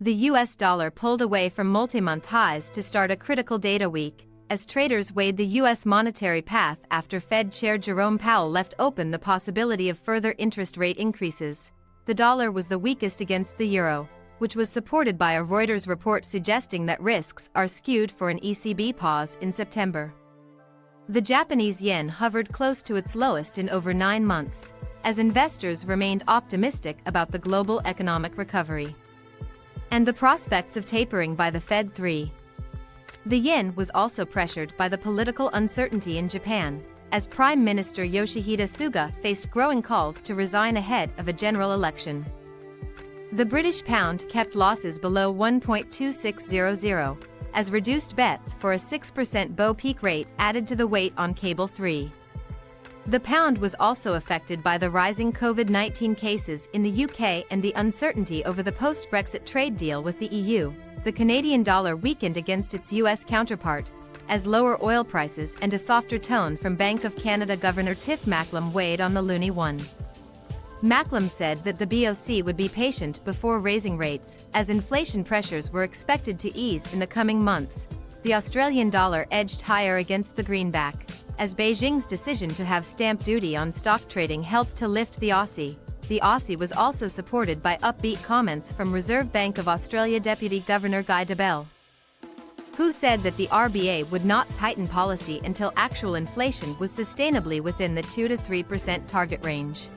The US dollar pulled away from multi-month highs to start a critical data week, as traders weighed the US monetary path after Fed Chair Jerome Powell left open the possibility of further interest rate increases. The dollar was the weakest against the euro, which was supported by a Reuters report suggesting that risks are skewed for an ECB pause in September. The Japanese yen hovered close to its lowest in over 9 months, as investors remained optimistic about the global economic recovery and the prospects of tapering by the Fed. The yen was also pressured by the political uncertainty in Japan, as Prime Minister Yoshihide Suga faced growing calls to resign ahead of a general election. The British pound kept losses below 1.2600, as reduced bets for a 6% bow peak rate added to the weight on cable 3. The pound was also affected by the rising COVID-19 cases in the UK and the uncertainty over the post-Brexit trade deal with the EU. The Canadian dollar weakened against its US counterpart, as lower oil prices and a softer tone from Bank of Canada Governor Tiff Macklem weighed on the loonie won. Macklem said that the BOC would be patient before raising rates, as inflation pressures were expected to ease in the coming months. The Australian dollar edged higher against the greenback, as Beijing's decision to have stamp duty on stock trading helped to lift the Aussie. The Aussie was also supported by upbeat comments from Reserve Bank of Australia Deputy Governor Guy Debelle, who said that the RBA would not tighten policy until actual inflation was sustainably within the 2 to 3% target range.